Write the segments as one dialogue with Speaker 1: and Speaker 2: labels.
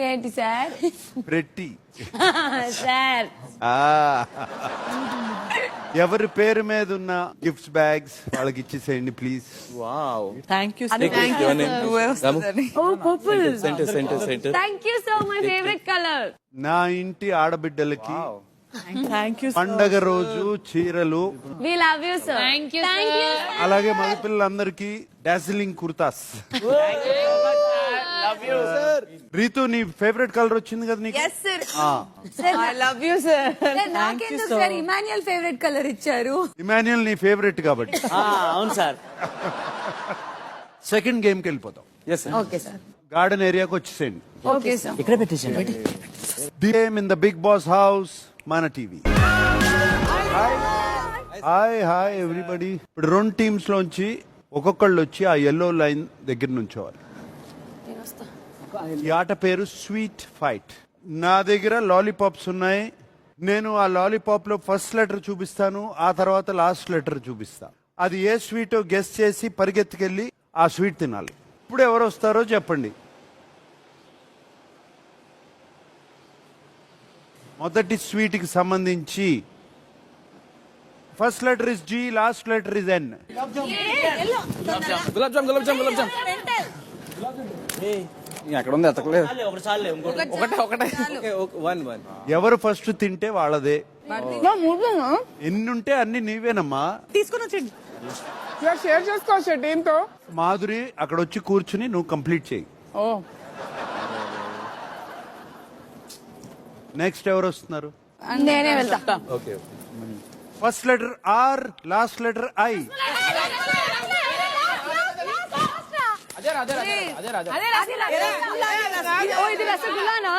Speaker 1: ఏంటి sir?
Speaker 2: Pretty.
Speaker 1: Sir
Speaker 2: ఎవరి పేరు మీద ఉన్న గిఫ్ట్స్ బ్యాగ్స్ వాళ్ళకి ఇచ్చేసేయండి please.
Speaker 3: Wow,
Speaker 4: thank you
Speaker 1: oh purple.
Speaker 3: Centre.
Speaker 1: Thank you so much. Favourite colour.
Speaker 2: నా ఇంటి ఆడబిడ్డలకి
Speaker 4: థ్యాంక్ యూ
Speaker 2: పండగ రోజు చీరలు,
Speaker 1: we love you sir. Thank you.
Speaker 2: అలాగే మగపిల్లలందరికీ డార్జిలింగ్ కుర్తాస్. రీతు నీ ఫేవరెట్ కలర్ వచ్చింది కదా నీకు?
Speaker 4: I love you sir.
Speaker 1: నాకెందుకు సార్ ఇమాన్యుయల్ ఫేవరెట్ కలర్ ఇచ్చారు?
Speaker 2: ఇమాన్యుయల్ నీ ఫేవరెట్ కాబట్టి.
Speaker 3: అవును సార్.
Speaker 2: సెకండ్ గేమ్ కి వెళ్ళిపోతాం.
Speaker 1: Okay sir.
Speaker 2: గార్డెన్ ఏరియాకి వచ్చేసేయండి.
Speaker 1: Okay sir.
Speaker 3: ఇక్కడ పెట్టేసండి.
Speaker 2: The game in the Bigg Boss house మన టీవీ. Hi hi everybody. ఇప్పుడు రెండు టీమ్స్ లోంచి ఒక్కొక్కళ్ళు వచ్చి ఆ ఎల్లో లైన్ దగ్గర నుంచోవాలి. ఈ ఆట పేరు స్వీట్ ఫైట్. నా దగ్గర లాలీపాప్స్ ఉన్నాయి. నేను ఆ లాలీపాప్ లో ఫస్ట్ లెటర్ చూపిస్తాను, ఆ తర్వాత లాస్ట్ లెటర్ చూపిస్తా. అది ఏ స్వీటో గెస్ చేసి పరిగెత్తుకెళ్ళి ఆ స్వీట్ తినాలి. ఇప్పుడు ఎవరు వస్తారో చెప్పండి. మొదటి స్వీట్ కి సంబంధించి first letter is G, last letter is N.
Speaker 3: Gulab jamun. అక్కడ ఉంది, ఎత్తకలేదు. ఒకటే. వన్.
Speaker 2: ఎవరు ఫస్ట్ తింటే వాళ్ళదే. ఎన్నుంటే అన్ని నీవేనమ్మా.
Speaker 4: తీసుకుని వచ్చండి.
Speaker 5: షేర్ చేసుకోవచ్చు టీంతో.
Speaker 2: మాధురి అక్కడ వచ్చి కూర్చుని నువ్వు కంప్లీట్ చేయి.
Speaker 5: ఓ
Speaker 2: నెక్స్ట్ ఎవరు వస్తున్నారు?
Speaker 1: నేనే వెళ్తా.
Speaker 3: Okay.
Speaker 2: First letter R, last letter I.
Speaker 1: ఓ ఇది రసగుల్లానా?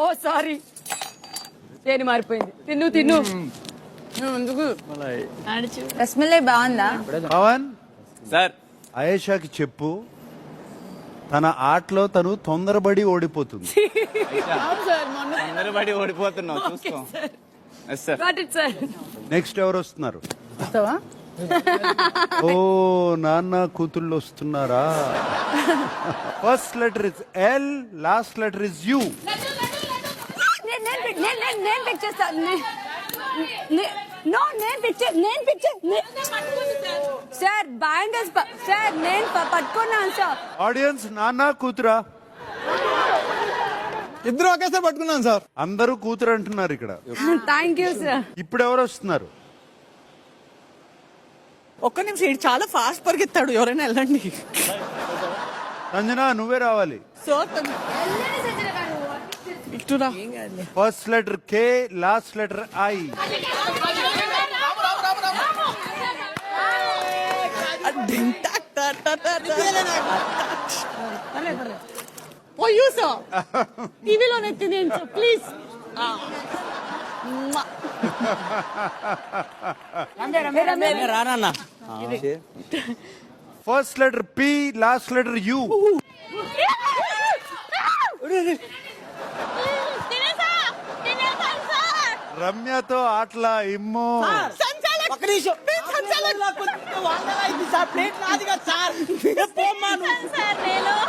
Speaker 1: ఓ సారీ, నేను మారిపోయింది. తిన్ను. రసమలై బాగుందా?
Speaker 2: పవన్
Speaker 3: సార్,
Speaker 2: ఆయేషాకి చెప్పు తన ఆటలో తను తొందరపడి ఓడిపోతుంది.
Speaker 3: అందరూ ఓడిపోతున్నావు, చూసుకో.
Speaker 1: Got it, sir.
Speaker 2: నెక్స్ట్ ఎవరు వస్తున్నారు? ఓ నాన్న కూతుళ్ళు వస్తున్నారా? First letter is L, last letter is you.
Speaker 1: నేను పిక్ చేస్తాను. సార్ బ్యాంగిల్స్ సార్ నేను పట్టుకున్నాను సార్.
Speaker 2: ఆడియన్స్ నాన్న కూతురా?
Speaker 6: ఇద్దరు ఒకేసారి పట్టుకున్నాను సార్.
Speaker 2: అందరూ కూతురు అంటున్నారు ఇక్కడ.
Speaker 1: Thank you sir.
Speaker 2: ఇప్పుడు ఎవరు వస్తున్నారు?
Speaker 4: ఒక్క నిమిషం, ఇది చాలా ఫాస్ట్ పరిగెత్తాడు. ఎవరైనా వెళ్ళండి.
Speaker 2: సంజన నువ్వే రావాలి.
Speaker 4: ఇటురా.
Speaker 2: First letter K, last letter I.
Speaker 1: టీవీలో నెత్తింది ప్లీజ్.
Speaker 3: రానా?
Speaker 2: First letter P, last letter U. రమ్యతో ఆటలా ఇమ్మో.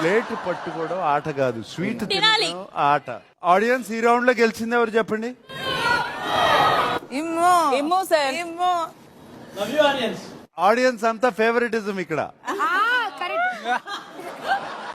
Speaker 2: ప్లేట్ పట్టుకోవడం ఆట కాదు, స్వీట్ తినడం ఆట. ఆడియన్స్ ఈ రౌండ్ లో గెలిచింది ఎవరు చెప్పండి?
Speaker 4: ఇమ్మో సార్.
Speaker 2: ఆడియన్స్ అంతా ఫేవరెటిజం ఇక్కడ.